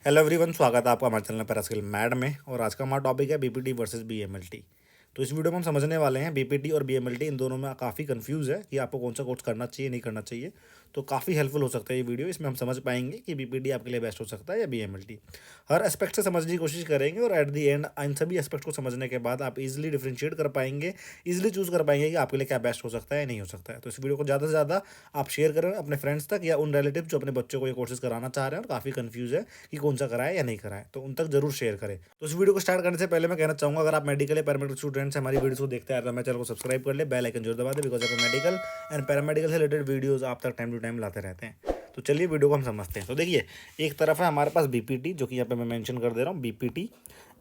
Hello everyone, स्वागत है आपका हमारे चैनल पैरास्किल मैड में। और आज का हमारा टॉपिक है बीपीटी वर्सेस बीएमएलटी। तो इस वीडियो में हम समझने वाले हैं बीपीटी और बीएमएलटी, इन दोनों में काफ़ी कंफ्यूज है कि आपको कौन सा कोर्स करना चाहिए नहीं करना चाहिए। तो काफ़ी हेल्पफुल हो सकता है ये वीडियो। इसमें हम समझ पाएंगे कि बीपीटी आपके लिए बेस्ट हो सकता है या बीएमएलटी। हर एस्पेक्ट से समझने की कोशिश करेंगे और एट दी एंड इन सभी एस्पेक्ट को समझने के बाद आप इजीली डिफ्रेंशिएट कर पाएंगे, इजीली चूज कर पाएंगे कि आपके लिए क्या बेस्ट हो सकता है या नहीं हो सकता है। तो इस वीडियो को ज़्यादा से ज़्यादा आप शेयर करें अपने फ्रेंड्स तक या उन रिलेटिव जो अपने बच्चों को ये कोर्सेज कराना चाह रहे हैं और काफ़ी कंफ्यूज है कि कौन सा कराए या नहीं कराए, तो उन तक जरूर शेयर करें। तो इस वीडियो को स्टार्ट करने से पहले मैं कहना चाहूँगा, अगर आप मेडिकल या पैरामेडिकल स्टूडेंट्स हमारी वीडियो को देखते हैं तो मेरे चैनल को सब्सक्राइब कर ले, बेल आइकन जरूर दबा दे, बिकॉज आप मेडिकल एंड पैरामेडिकल से रिलेटेड वीडियोस आप तक टाइम टू टाइम लाते रहते हैं। तो चलिए वीडियो को हम समझते हैं। तो देखिए, एक तरफ है हमारे पास बीपीटी, जो कि यहाँ पे मैं मेंशन कर दे रहा हूँ बीपीटी,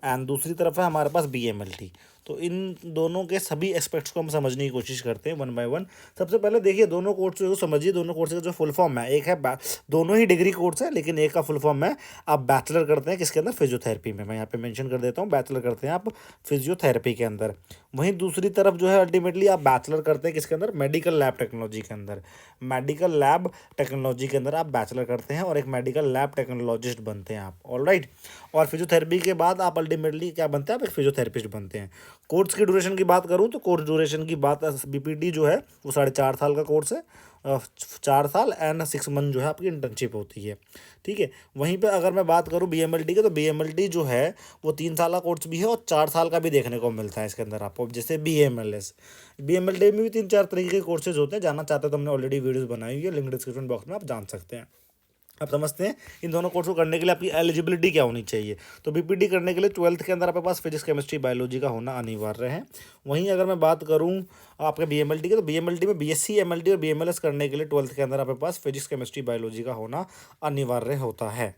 एंड दूसरी तरफ है हमारे पास बीएमएलटी। तो इन दोनों के सभी एस्पेक्ट्स को हम समझने की कोशिश करते हैं वन बाय वन। सबसे पहले देखिए, दोनों कोर्स को समझिए। दोनों कोर्स का जो फुल फॉर्म है, एक है दोनों ही डिग्री कोर्स है, लेकिन एक का फुल फॉर्म है आप बैचलर करते हैं किसके अंदर, फिजियोथेरेपी में। मैं यहाँ पे मेंशन कर देता हूँ, बैचलर करते हैं आप फिजियोथेरेपी के अंदर। वहीं दूसरी तरफ जो है अल्टीमेटली आप बैचलर करते हैं किसके अंदर, मेडिकल लैब टेक्नोलॉजी के अंदर। मेडिकल लैब टेक्नोलॉजी के अंदर आप बैचलर करते हैं और एक मेडिकल लैब टेक्नोलॉजिस्ट बनते हैं आप, ऑलराइट। और फिजियोथेरेपी के बाद आप अल्टीमेटली क्या बनते हैं, आप एक फिजियोथेरेपिस्ट बनते हैं। कोर्स की ड्यूरेशन की बात करूं तो कोर्स ड्यूरेशन की बात, बीपीटी जो है वो 4.5 साल का कोर्स है। 4 साल एंड 6 मंथ जो है आपकी इंटर्नशिप होती है, ठीक है। वहीं पे अगर मैं बात करूं बीएमएलटी के, तो बीएमएलटी जो है वो 3 साल का कोर्स भी है और 4 साल का भी देखने को मिलता है इसके अंदर आपको, जैसे बीएमएलएस। बीएमएलटी में भी 3-4 तरीके के कोर्सेज होते हैं। जानना चाहते हो तो हमने ऑलरेडी वीडियोज़ बनाई हुई है, लिंक डिस्क्रिप्शन बॉक्स में आप जान सकते हैं। अब समझते हैं इन दोनों कोर्स को करने के लिए आपकी एलिजिबिलिटी क्या होनी चाहिए। तो बीपीटी करने के लिए 12th के अंदर आपके पास फिजिक्स केमिस्ट्री बायोलॉजी का होना अनिवार्य है। वहीं अगर मैं बात करूं आपके बीएमएलटी के, तो बीएमएलटी में बीएससी एमएलटी और बीएमएलएस करने के लिए 12th के अंदर आपके पास फिजिक्स केमिस्ट्री बायोलॉजी का होना अनिवार्य होता है।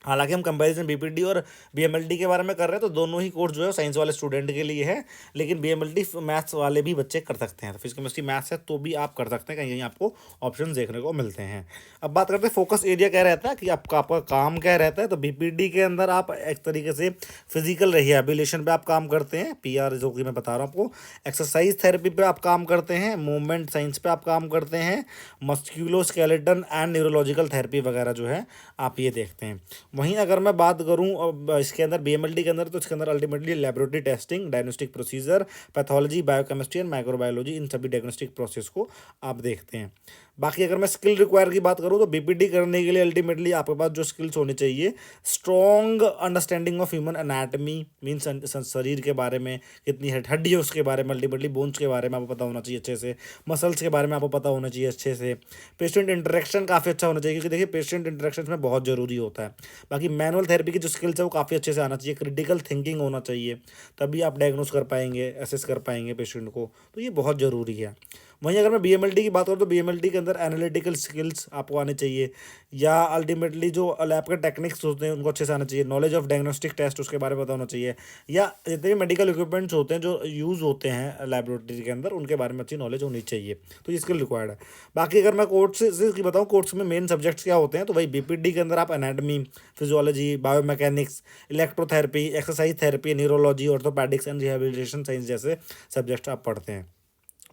हालांकि हम कंपैरिजन बीपीटी और बीएमएलटी के बारे में कर रहे हैं, तो दोनों ही कोर्स जो है साइंस वाले स्टूडेंट के लिए है, लेकिन बीएमएलटी मैथ्स वाले भी बच्चे कर सकते हैं। तो फिजिक्स केमिस्ट्री मैथ्स है तो भी आप कर सकते हैं, कहीं कहीं आपको ऑप्शन देखने को मिलते हैं। अब बात करते हैं फोकस एरिया क्या रहता है, कि आपका काम क्या रहता है। तो बीपीटी के अंदर आप एक तरीके से फिजिकल रिहेबिलिटेशन पे आप काम करते हैं, पीआर जो कि मैं बता रहा हूँ आपको। एक्सरसाइज थेरेपी पे आप काम करते हैं, मूवमेंट साइंस पे आप काम करते हैं, मस्क्यूलोस्केलेटन एंड न्यूरोलॉजिकल थेरेपी वगैरह जो है आप ये देखते हैं। वहीं अगर मैं बात करूं अब इसके अंदर बीएमएलटी के अंदर, तो इसके अंदर ultimately laboratory testing, diagnostic procedure, pathology, biochemistry and microbiology, इन सभी डायग्नोस्टिक प्रोसेस को आप देखते हैं। बाकी अगर मैं स्किल रिक्वायर की बात करूं, तो बीपीटी करने के लिए अल्टीमेटली आपके पास जो स्किल्स होनी चाहिए, strong understanding of human anatomy, means शरीर के बारे में, कितनी हड्डी है उसके बारे में, अल्टीमेटली बोन्स के बारे में आपको पता होना चाहिए अच्छे से, मसल्स के बारे में आपको पता होना चाहिए अच्छे से। पेशेंट इंटरेक्शन काफ़ी अच्छा होना चाहिए, क्योंकि देखिए पेशेंट इंटरेक्शन में बहुत ज़रूरी होता है। बाकी मैनुअल थेरेपी की जो स्किल्स है वो काफ़ी अच्छे से आना चाहिए, क्रिटिकल थिंकिंग होना चाहिए, तभी आप डायग्नोस कर पाएंगे, असेस कर पाएंगे पेशेंट को, तो ये बहुत ज़रूरी है। वहीं अगर मैं बीएमएलटी की बात करूँ, तो बीएमएलटी के अंदर एनालिटिकल स्किल्स आपको आने चाहिए, या अल्टीमेटली जो लैब के टेक्निक्स होते हैं उनको अच्छे से आना चाहिए, नॉलेज ऑफ डायग्नोस्टिक टेस्ट उसके बारे में पता होना चाहिए, या जितने भी मेडिकल इक्विपमेंट्स होते हैं जो यूज़ होते हैं लैबोरेटरी के अंदर उनके बारे में अच्छी नॉलेज होनी चाहिए। तो ये स्किल रिक्वायर्ड है। बाकी अगर मैं कोर्स की बताऊँ, कोर्स में मेन सब्जेक्ट्स क्या होते हैं, तो भाई बीपीटी के अंदर आप anatomy, physiology, biomechanics, electrotherapy, exercise therapy, neurology, orthopaedics and rehabilitation science जैसे सब्जेक्ट्स आप पढ़ते हैं।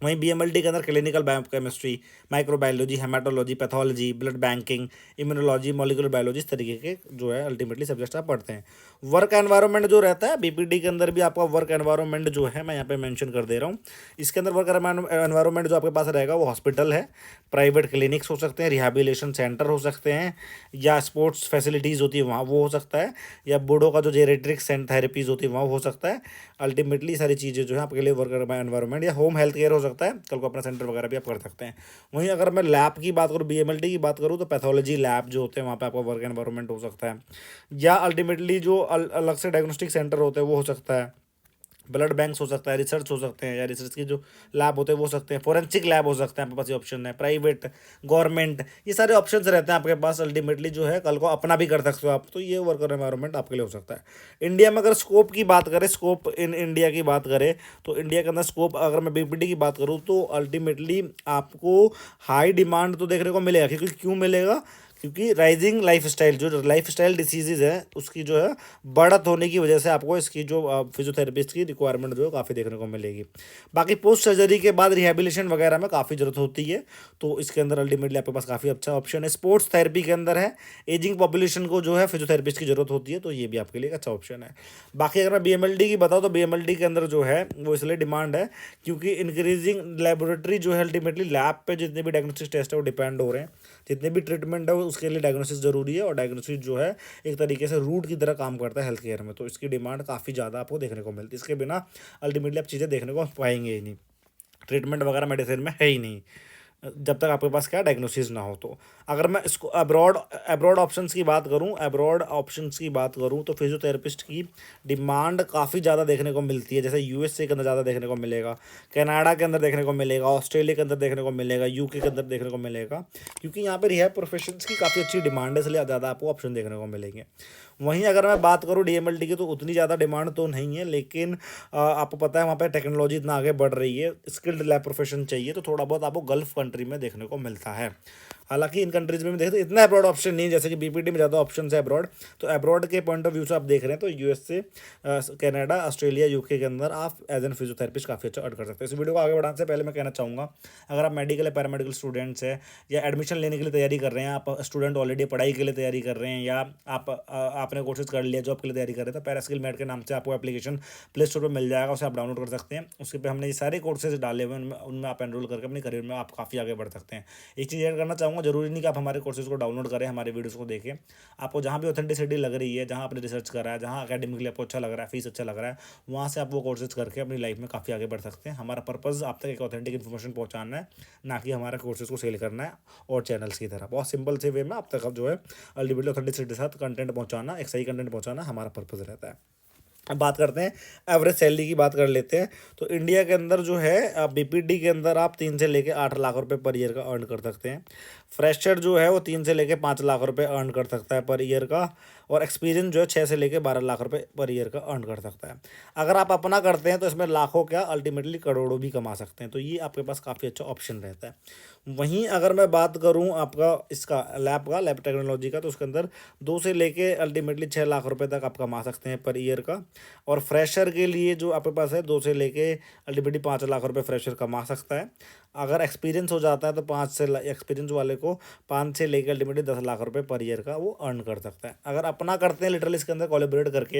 वहीं बीएमएलटी के अंदर clinical biochemistry, microbiology, haematology, pathology, blood banking, immunology, molecular biology, इस तरीके के जो है अल्टीमेटली सब्जेक्ट्स आप पढ़ते हैं। वर्क एनवायरनमेंट जो रहता है बीपीटी के अंदर भी आपका वर्क एनवायरनमेंट जो है मैं यहाँ पे मेंशन कर दे रहा हूँ। इसके अंदर वर्क एनवायरनमेंट जो आपके पास रहेगा वो हॉस्पिटल है, प्राइवेट क्लिनिक्स हो सकते हैं, रिहेबिलिटेशन सेंटर हो सकते हैं, या स्पोर्ट्स फैसिलिटीज़ होती है वहाँ वो हो सकता है, या बूढ़ों का जो जेरेट्रिक थेरेपीज़ होती है वहाँ हो सकता है। अल्टीमेटली सारी चीज़ें जो है आपके लिए वर्क एनवायरनमेंट या होम हेल्थ केयर हो सकता है, कल को अपना सेंटर वगैरह भी आप कर सकते हैं। वहीं अगर मैं लैब की बात करूँ, बीएमएलटी की बात करूँ, तो पैथोलॉजी लैब जो होते हैं वहाँ पे आपका वर्क एनवायरनमेंट हो सकता है, या अल्टीमेटली जो अलग से डायग्नोस्टिक सेंटर होते हैं वो हो सकता है, ब्लड बैंक्स हो सकता है, रिसर्च हो सकते हैं, या रिसर्च की जो लैब होते हैं वो हो सकते हैं, फोरेंसिक लैब हो सकते हैं, आपके पास ये ऑप्शन है, प्राइवेट, गवर्नमेंट, ये सारे ऑप्शंस रहते हैं आपके पास। अल्टीमेटली जो है कल को अपना भी कर सकते हो आप, तो ये वर्क एनवायरनमेंट आपके लिए हो सकता है। इंडिया में अगर स्कोप की बात करें, स्कोप इन इंडिया की बात करें, तो इंडिया के अंदर स्कोप अगर मैं बीपीटी की बात करूँ, तो अल्टीमेटली आपको हाई डिमांड तो देखने को मिलेगा, क्योंकि क्यों मिलेगा, क्योंकि राइजिंग लाइफस्टाइल जो लाइफस्टाइल डिसीजेज है उसकी जो है बढ़त होने की वजह से आपको इसकी जो फिजियोथेरेपिस्ट की रिक्वायरमेंट जो है काफ़ी देखने को मिलेगी। बाकी पोस्ट सर्जरी के बाद रिहेबिलिटेशन वगैरह में काफ़ी ज़रूरत होती है, तो इसके अंदर अल्टीमेटली आपके पास काफ़ी अच्छा ऑप्शन है। स्पोर्ट्स थेरेपी के अंदर है, एजिंग पॉपुलेशन को जो है फिजियोथेरेपिस्ट की ज़रूरत होती है, तो ये भी आपके लिए एक अच्छा ऑप्शन है। बाकी अगर मैं बीएमएलडी की बताऊँ तो बीएमएलडी के अंदर जो है वो इसलिए डिमांड है क्योंकि इंक्रीजिंग लेबोरेटरी जो है अल्टीमेटली लैब पे जितने भी डायग्नोस्टिक टेस्ट है वो डिपेंड हो रहे हैं, जितने भी ट्रीटमेंट है वो उसके लिए डायग्नोसिस ज़रूरी है, और डायग्नोसिस जो है एक तरीके से रूट की तरह काम करता है हेल्थ केयर में, तो इसकी डिमांड काफ़ी ज़्यादा आपको देखने को मिलती है। इसके बिना अल्टीमेटली आप चीज़ें देखने को पाएंगे ही नहीं, ट्रीटमेंट वगैरह मेडिसिन में है ही नहीं जब तक आपके पास क्या डायग्नोसिस ना हो। तो अगर मैं इसको अब्रॉड अब्रॉड ऑप्शंस की बात करूं, अब्रॉड ऑप्शंस की बात करूं तो फिजियोथेरेपिस्ट की डिमांड काफ़ी ज़्यादा देखने को मिलती है। जैसे यूएसए के अंदर ज़्यादा देखने को मिलेगा, कनाडा के अंदर देखने को मिलेगा, ऑस्ट्रेलिया के अंदर देखने को मिलेगा, यूके के अंदर देखने को मिलेगा, क्योंकि यहाँ पर रिहैब प्रोफेशंस की काफ़ी अच्छी डिमांड है, इसलिए ज़्यादा आपको ऑप्शन देखने को मिलेंगे। वहीं अगर मैं बात करूँ डीएमएलटी की तो उतनी ज़्यादा डिमांड तो नहीं है, लेकिन आपको पता है वहाँ पे टेक्नोलॉजी इतना आगे बढ़ रही है, स्किल्ड लैब प्रोफेशन चाहिए, तो थोड़ा बहुत आपको गल्फ कंट्री में देखने को मिलता है। हालांकि इन कंट्रीज में भी देखते इतना अब्रॉड ऑप्शन नहीं है, जैसे कि बीपीटी में ज़्यादा ऑप्शन है अब्रॉड, तो अब्रॉड के पॉइंट ऑफ व्यू से आप देख रहे हैं तो यूएसए, कनाडा, ऑस्ट्रेलिया, यूके के अंदर आप एज एन फिजियोथेरेपिस्ट काफ़ी अच्छा अर्न कर सकते हैं। इस वीडियो को आगे बढ़ाने से पहले मैं कहना चाहूँगा, अगर आप मेडिकल या पैरामेडिकल स्टूडेंट्स हैं या एडमिशन लेने के लिए तैयारी कर रहे हैं, आप स्टूडेंट ऑलरेडी पढ़ाई के लिए तैयारी कर रहे हैं, या आपने कोर्सेज कर लिया जॉब के लिए तैयारी कर रहे हैं, तो पैरास्किल मेड के नाम से आपको एप्लीकेशन प्ले स्टोर पर मिल जाएगा, उसे आप डाउनलोड कर सकते हैं। उसके पे हमने ये सारे कोर्सेज डाले हुए हैं, उनमें आप एनरोल करके अपने करियर में आप काफ़ी आगे बढ़ सकते हैं। एक चीज़ ऐड करना चाहूँगा, जरूरी नहीं कि आप हमारे कोर्सेज को डाउनलोड करें, हमारे वीडियोस को देखें, आपको जहाँ भी ऑथेंटिसिटी लग रही है, जहाँ आपने रिसर्च करा है, जहाँ अकेडमिकली आपको अच्छा लग रहा है, फीस अच्छा लग रहा है, वहाँ से आप वो कोर्सेज करके अपनी लाइफ में काफ़ी आगे बढ़ सकते हैं। हमारा पर्पज़ आप तक एक ऑथेंटिक इन्फॉर्मेशन पहुँचाना है, ना कि हमारे कोर्सेज को सेल करना है और चैनल्स की तरह। बहुत सिंपल से वे में आप तक जो है अल्टीमेटली ऑथेंटिसिटी के साथ कंटेंट पहुँचाना, एक सही कंटेंट पहुँचाना हमारा पर्पज़ रहता है। अब बात करते हैं एवरेज सैलरी की, बात कर लेते हैं। तो इंडिया के अंदर जो है बीपीडी के अंदर आप 3 से लेके 8 लाख रुपए पर ईयर का अर्न कर सकते हैं। फ्रेशर जो है वो 3 से लेके 5 लाख रुपए अर्न कर सकता है पर ईयर का, और एक्सपीरियंस जो है 6 से लेके 12 लाख रुपए पर ईयर का अर्न कर सकता है। अगर आप अपना करते हैं तो इसमें लाखों क्या अल्टीमेटली करोड़ों भी कमा सकते हैं, तो ये आपके पास काफ़ी अच्छा ऑप्शन रहता है। वहीं अगर मैं बात करूं आपका इसका लैब टेक्नोलॉजी का, तो उसके अंदर 2 से लेके अल्टीमेटली 6 लाख रुपए तक आप कमा सकते हैं पर ईयर का, और फ्रेशर के लिए जो आपके पास है 2 से लेके अल्टीमेटली 5 लाख रुपए फ्रेशर कमा सकता है। अगर एक्सपीरियंस हो जाता है तो 5 से एक्सपीरियंस वाले को 5 से लेकर अल्टीमेटली 10 लाख रुपए पर ईयर का वो अर्न कर सकता है। अगर अपना करते हैं लिटरली इसके अंदर कोलैबोरेट करके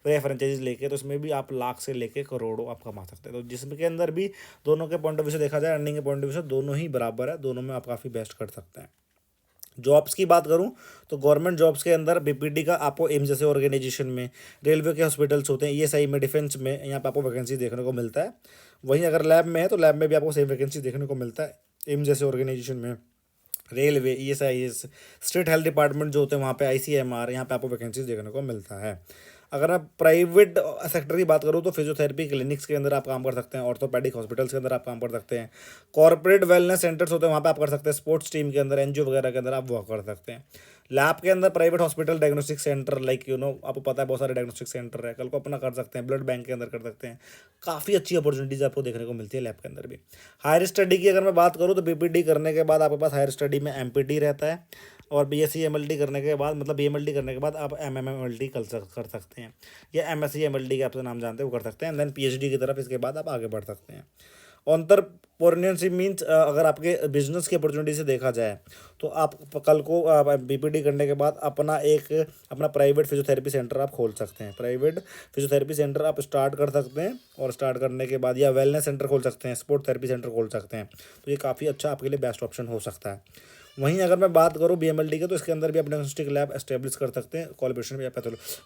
या फ्रेंचाइजीज लेके, तो इसमें भी आप लाख से लेके करोड़ों आप कमा सकते हैं। तो जिसके अंदर भी दोनों के पॉइंट ऑफ व्यू से देखा जाए, अर्निंग के पॉइंट ऑफ व्यू से दोनों ही बराबर है, दोनों में आप काफ़ी बेस्ट कर सकते हैं। जॉब्स की बात करूं तो गवर्नमेंट जॉब्स के अंदर बीपीडी का आपको एम्स जैसे ऑर्गेनाइजेशन में, रेलवे के हॉस्पिटल्स होते हैं, ईएसआई में, डिफेंस में, यहाँ पे आपको वैकेंसी देखने को मिलता है। वहीं अगर लैब में है तो लैब में भी आपको सेम वैकेंसी देखने को मिलता है एम्स जैसे ऑर्गेनाइजेशन में, रेलवे, ईएसआईएस, स्टेट हेल्थ डिपार्टमेंट जो होते हैं वहाँ पे, आईसीएमआर, यहाँ पे आपको वैकेंसीज देखने को मिलता है। अगर मैं प्राइवेट सेक्टर की बात करूँ तो फिजियोथेरेपी क्लिनिक्स के अंदर आप काम कर सकते हैं, ऑर्थोपेडिक हॉस्पिटल्स के अंदर आप काम कर सकते हैं, कॉर्पोरेट वेलनेस सेंटर्स होते हैं वहाँ पे आप कर सकते हैं, स्पोर्ट्स टीम के अंदर, एनजीओ वगैरह के अंदर आप वर्क कर सकते हैं। लैब के अंदर private hospital, diagnostic centre, like आपको पता है बहुत सारे डायग्नोस्टिक सेंटर है, कल को अपना कर सकते हैं, ब्लड बैंक के अंदर कर सकते हैं। काफ़ी अच्छी अपॉर्चुनिटीज आपको देखने को मिलती है लैब के अंदर भी। हायर स्टडी की अगर मैं बात करूँ तो बीपीडी करने के बाद आपके पास हायर स्टडी में एमपीटी रहता है, और बीएससी एमएलटी करने के बाद, मतलब बीएमएलटी करने के बाद आप एमएमएमएलटी कर सकते हैं, या एमएससी एमएलटी का आप नाम जानते हैं वो कर सकते हैं, देन पीएचडी की तरफ इसके बाद आप आगे बढ़ सकते हैं। ऑन्टरप्रेन्योरशिप मीन्स अगर आपके बिजनेस की अपॉर्चुनिटी से देखा जाए तो आप कल को बीपीडी करने के बाद अपना प्राइवेट फिजियोथेरेपी सेंटर आप खोल सकते हैं, प्राइवेट फिजियोथेरेपी सेंटर आप स्टार्ट कर सकते हैं, और स्टार्ट करने के बाद या वेलनेस सेंटर खोल सकते हैं, स्पोर्ट थेरेपी सेंटर खोल सकते हैं, तो ये काफ़ी अच्छा आपके लिए बेस्ट ऑप्शन हो सकता है। वहीं अगर मैं बात करूँ बीएमएलटी के, तो इसके अंदर भी आप डायग्नोस्टिक लैब एस्टेब्लिश कर सकते हैं, कोलैबोरेशन या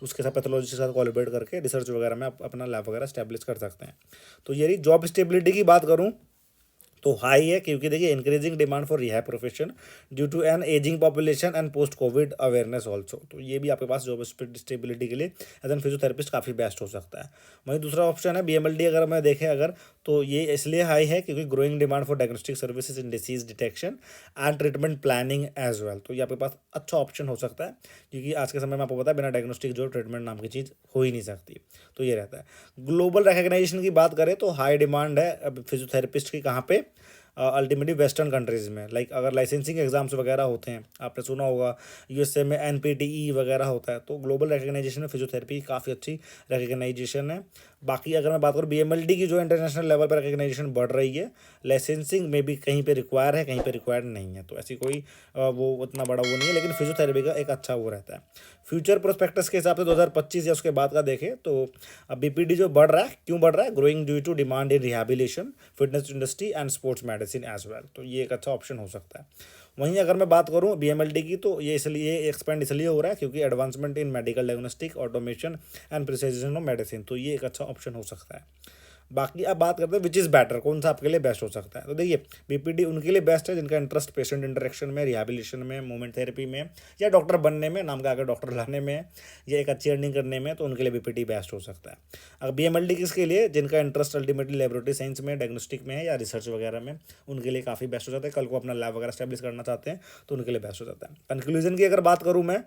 उसके साथ पैथोलॉजी के साथ कोलैबोरेट करके रिसर्च वगैरह में आप अपना लैब वगैरह एस्टेब्लिश कर सकते हैं। तो ये जॉब स्टेबिलिटी की बात करूँ तो हाई है, क्योंकि देखिए increasing demand for rehab profession due to an ageing population and post covid awareness also, तो ये भी आपके पास जॉब स्टेबिलिटी के लिए एज एन फिजियोथेरेपिस्ट काफ़ी बेस्ट हो सकता है। वहीं दूसरा ऑप्शन है बीएमएलडी, अगर मैं देखें अगर, तो ये इसलिए हाई है क्योंकि growing demand for diagnostic services in disease detection and treatment planning as well, तो ये आपके पास अच्छा ऑप्शन हो सकता है, क्योंकि आज के समय में आपको पता है बिना डायग्नोस्टिक जो ट्रीटमेंट नाम की चीज़ हो ही नहीं सकती, तो ये रहता है। ग्लोबल रिकग्नाइजेशन की बात करें तो हाई डिमांड है फिजियोथेरेपिस्ट की, कहाँ पे, अल्टीमेटली वेस्टर्न कंट्रीज़ में। लाइक अगर लाइसेंसिंग एग्जाम्स वगैरह होते हैं, आपने सुना होगा यूएसए में एनपीटीई वगैरह होता है, तो ग्लोबल रिकग्नाइजेशन में फिजियोथेरेपी काफ़ी अच्छी रिकग्नाइजेशन है। बाकी अगर मैं बात करूँ बीएमएलटी की, जो इंटरनेशनल लेवल पर रिकग्नाइजेशन बढ़ रही है, लाइसेंसिंग में भी कहीं पे रिक्वायर है, कहीं पे रिक्वायर्ड नहीं है, तो ऐसी कोई वो उतना बड़ा वो नहीं है, लेकिन फिजियोथेरेपी का एक अच्छा वो रहता है। फ्यूचर प्रोस्पेक्टस के हिसाब से 2025 या उसके बाद का देखें तो अब बीपीडी जो बढ़ रहा है, क्यों बढ़ रहा है? Growing due to demand in rehabilitation, fitness industry and sports medicine as well, तो ये एक अच्छा ऑप्शन हो सकता है। वहीं अगर मैं बात करूं बीएमएलटी की, तो ये इसलिए एक्सपेंड इसलिए हो रहा है क्योंकि advancement in medical diagnostic, automation and precision of medicine, तो ये एक अच्छा ऑप्शन हो सकता है। बाकी अब बात करते हैं विच इज़ बेटर, कौन सा आपके लिए बेस्ट हो सकता है। तो देखिए बीपीडी उनके लिए बेस्ट है जिनका इंटरेस्ट पेशेंट इंटरेक्शन में, रिहैबिलिटेशन में, मूवमेंट थेरेपी में, या डॉक्टर बनने में, नाम के आगे डॉक्टर लाने में, या एक अच्छी अर्निंग करने में, तो उनके लिए बीपीडी बेस्ट हो सकता है। अगर बीएमएलटी किसके लिए? जिनका इंटरेस्ट अल्टीमेटली लेबोरेटरी साइंस में, डायग्नोस्टिक में है, या रिसर्च वगैरह में, उनके लिए काफ़ी बेस्ट हो जाता है। कल को अपना लैब वगैरह स्टैब्लिश करना चाहते हैं तो उनके लिए बेस्ट हो जाता है। कंक्लूजन की अगर बात करूँ मैं,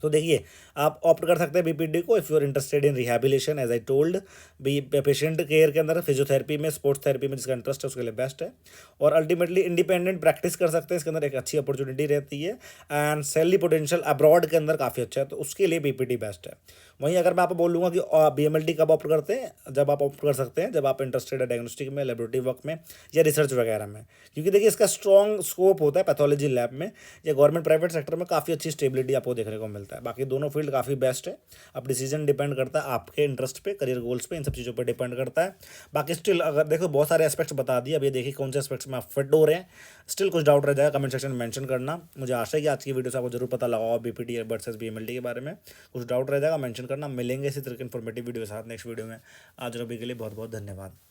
तो देखिए आप ऑप्ट कर सकते हैं बीपीडी को if you are interested in rehabilitation, as I told, be patient care के अंदर, फिजियोथेरेपी में, स्पोर्ट्स थेरेपी में जिसका इंटरेस्ट है उसके लिए बेस्ट है। और अल्टीमेटली इंडिपेंडेंट प्रैक्टिस कर सकते हैं, इसके अंदर एक अच्छी अपॉर्चुनिटी रहती है, एंड सैलरी पोटेंशियल अब्रॉड के अंदर काफ़ी अच्छा है, तो उसके लिए बीपीडी बेस्ट है। वहीं अगर मैं आपको बोलूँगा कि बीएमएलटी कब ऑप्ट करते हैं, जब आप ऑप्ट कर सकते हैं जब आप इंटरेस्टेड है डायग्नोस्टिक में, लेबोरेटरी वर्क में, या रिसर्च वगैरह में, क्योंकि देखिए इसका स्ट्रॉन्ग स्कोप होता है पैथोलॉजी लैब में, या गवर्नमेंट प्राइवेट सेक्टर में काफ़ी अच्छी स्टेबिलिटी आपको देखने को मिलता है। बाकी दोनों फील्ड काफ़ी बेस्ट है। अब डिसीजन डिपेंड करता है आपके इंटरेस्ट पे, करियर गोल्स पे, इन सब चीज़ों पर डिपेंड करता है। बाकी स्टिल अगर देखो बहुत सारे एस्पेक्ट्स बता दिए, अब ये देखिए कौन से एस्पेक्ट्स में आप फिट हो रहे हैं। स्टिल कुछ डाउट रह जाएगा कमेंट सेक्शन में मेंशन करना। मुझे आशा है कि आज की वीडियो से आपको जरूर पता लगा होगा बीपीडी वर्सेस बीएमएलटी के बारे में। कुछ डाउट रह जाएगा मेंशन करना। मिलेंगे इसी तरह के इन्फॉर्मेटिव वीडियो के साथ नेक्स्ट वीडियो में। आज रवि के लिए बहुत बहुत धन्यवाद।